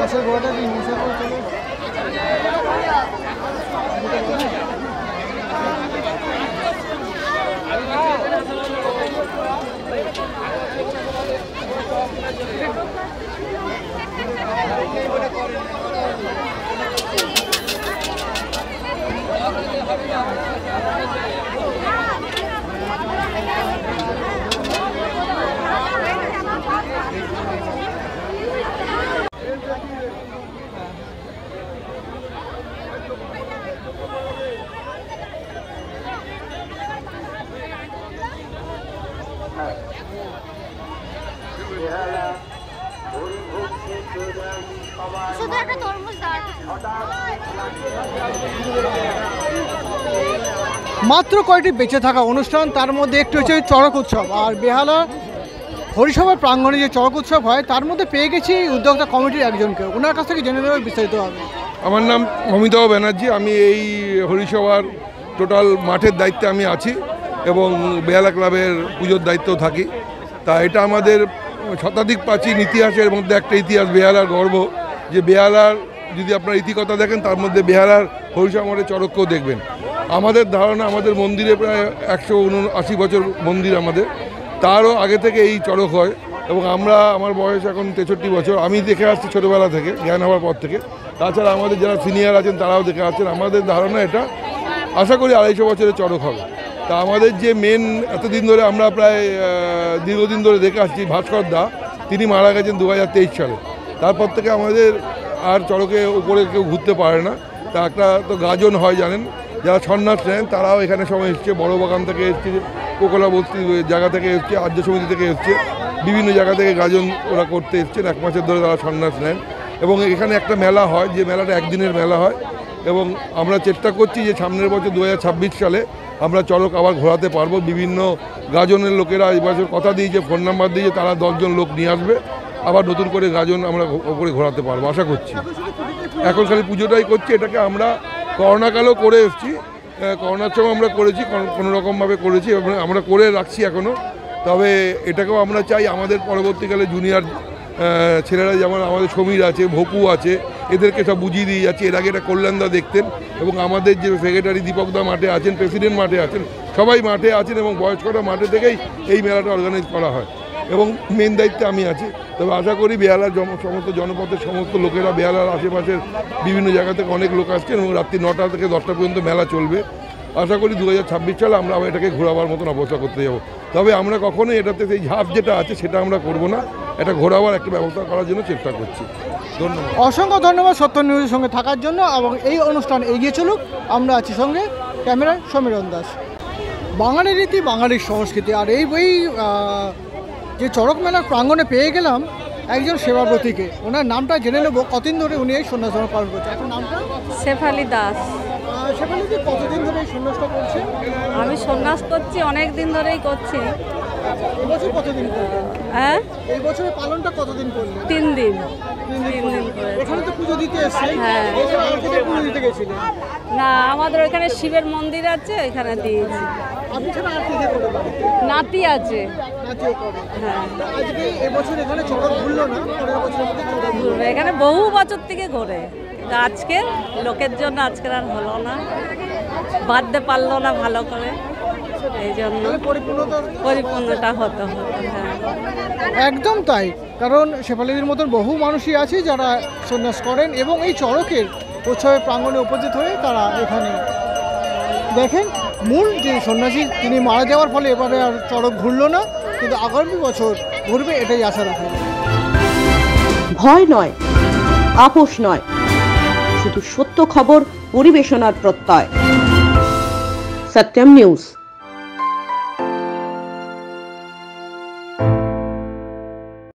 পাশের ঘোড়াটা কি হিংসা করে চলে মাত্র কয়েকটি বেঁচে থাকা অনুষ্ঠান, তার মধ্যে একটি হচ্ছে চড়ক উৎসব। আর বেহালা হরিসভার প্রাঙ্গণে যে চড়ক উৎসব হয় তার মধ্যে পেয়ে গেছি উদ্যোক্তা কমিটির একজনকে, ওনার কাছ থেকে জেনে নেওয়ার বিস্তারিত হবে। আমার নাম অমিতাভ ব্যানার্জি, আমি এই হরিসভার টোটাল মাঠের দায়িত্বে আমি আছি এবং বেহালা ক্লাবের পুজোর দায়িত্বেও থাকি। তা এটা আমাদের শতাধিক প্রাচীন ইতিহাসের মধ্যে একটা ইতিহাস, বেহালার গর্ব। যে বেহালার যদি আপনার ইতিকথা দেখেন তার মধ্যে বেহালার হরিসভা মাঠের চড়ককেও দেখবেন। আমাদের ধারণা আমাদের মন্দিরে প্রায় 179 বছর মন্দির আমাদের, তারও আগে থেকে এই চড়ক হয় এবং আমার বয়স এখন 63 বছর, আমি দেখে আসছি ছোটোবেলা থেকে, জ্ঞান হওয়ার পর থেকে। তাছাড়া আমাদের যারা সিনিয়র আছেন তারাও দেখে আসছেন। আমাদের ধারণা এটা আশা করি 250 বছরের চড়ক হবে। তা আমাদের যে মেন এতদিন ধরে আমরা প্রায় দীর্ঘদিন ধরে দেখে আসছি ভাস্কর দা, তিনি মারা গেছেন 2023 সালে। তারপর থেকে আমাদের আর চড়কে উপরে কেউ ঘুরতে পারে না। তা একটা তো গাজন হয় জানেন, যারা সন্ন্যাস নেন তারাও এখানে সময় এসছে, বড় বাগান থেকে এসছে, কোকলা বস্তি জায়গা থেকে এসছে, আর্য সমিতি থেকে এসছে, বিভিন্ন জায়গা থেকে গাজন ওরা করতে এসছেন। 1 মাসের ধরে তারা সন্ন্যাস নেন এবং এখানে একটা মেলা হয়, যে মেলাটা একদিনের মেলা হয় এবং আমরা চেষ্টা করছি যে সামনের বছর 2026 সালে আমরা চড়ক আবার ঘোরাতে পারবো। বিভিন্ন গাজনের লোকেরা এই বছর কথা দিয়েছে, ফোন নাম্বার দিয়েছে, তারা 10 জন লোক নিয়ে আসবে, আবার নতুন করে গাজন আমরা ওপরে ঘোরাতে পারবো আশা করছি। এখন খালি পুজোটাই করছি, এটাকে আমরা করোনাকালেও করে এসেছি, করোনার সময় আমরা করেছি, কোনো রকমভাবে করেছি, আমরা করে রাখছি এখনও। তবে এটাকেও আমরা চাই আমাদের পরবর্তীকালে জুনিয়র ছেলেরা, যেমন আমাদের সমীর আছে, ভপু আছে, এদেরকে সব বুঝিয়ে দিয়ে যাচ্ছে। এর আগে এটা কল্যাণদা দেখতেন এবং আমাদের যে সেক্রেটারি দীপকদা মাঠে আছেন, প্রেসিডেন্ট মাঠে আছেন, সবাই মাঠে আছেন এবং বয়স্করা মাঠে থেকেই এই মেলাটা অর্গানাইজ করা হয় এবং মেন দায়িত্বে আমি আছি। তবে আশা করি বেহালার সমস্ত জনপথের সমস্ত লোকেরা, বেহালার আশেপাশের বিভিন্ন জায়গা থেকে অনেক লোক আসছেন এবং রাত্রি 9টা থেকে 10টা পর্যন্ত মেলা চলবে। আশা করি 2026 সালে আমরা এটাকে ঘোরাবার মতন অবস্থা করতে যাব। তবে আমরা কখনোই এটাতে সেই ঝাঁপ যেটা আছে সেটা আমরা করব না, এটা ঘোরাবার একটা ব্যবস্থা করার জন্য চেষ্টা করছি। ধন্যবাদ, অসংখ্য ধন্যবাদ সত্য নিউজের সঙ্গে থাকার জন্য এবং এই অনুষ্ঠান এগিয়ে চলুক। আমরা আছি সঙ্গে ক্যামেরায় সমীরণ দাস। বাঙালির রীতি, বাঙালির সংস্কৃতি। আর এই যে চড়ক মেলার প্রাঙ্গণে পেয়ে গেলাম একজন সেবাব্রতীকে, ওনার নামটা জেনে নেবো। কতদিন ধরে উনি এই সন্ন্যাস ধর্ম পালন করছে? এখন নামটা শেফালি দাস। শেফালি দি, কতদিন ধরে এই সন্ন্যাসটা করছে? আমি সন্ন্যাস করছি, অনেক দিন ধরেই করছি। এবছর কতদিন করলেন? হ্যাঁ, এই বছরের পালনটা কতদিন করলেন? 3 দিন। 3 দিন করে। এখানে তো পুজো দিতে এসেছেন। হ্যাঁ, পুজো দিতে গেছিলেন? না, আমাদের ওইখানে শিবের মন্দির আছে, ওইখানে দিয়েছি। আপনি ছাড়া আর কে কে করে বাড়িতে? নাতি আছে। নাতিও করে। হ্যাঁ, আজকে এবছর এখানে চড়ক ঘুরলো না, পরের বছর মধ্যে চড়ক ঘুরবে। এখানে বহু বছর থেকে ঘোরে, আজকে লোকের জন্য আজকে আর হলো না, বাঁধতে পারলো না ভালো করে, এই জন্য পরিপূর্ণটা হতে হতো। হ্যাঁ, একদম তাই। কারণ শেফালিদির মতন বহু মানুষই আছে যারা সন্ন্যাস করেন এবং এই চড়কের উৎসবের প্রাঙ্গণে উপস্থিত হয়ে তারা এখানে দেখেন। মূল যে সন্ন্যাসী তিনি মারা যাওয়ার ফলে এবারে আর চড়ক ঘুরলো না, কিন্তু আগামী বছর ঘুরবে, এটাই আশা রাখি। ভয় নয়, আপোষ নয়, শুধু সত্য খবর পরিবেশনার প্রত্যয়। সত্যম নিউজ।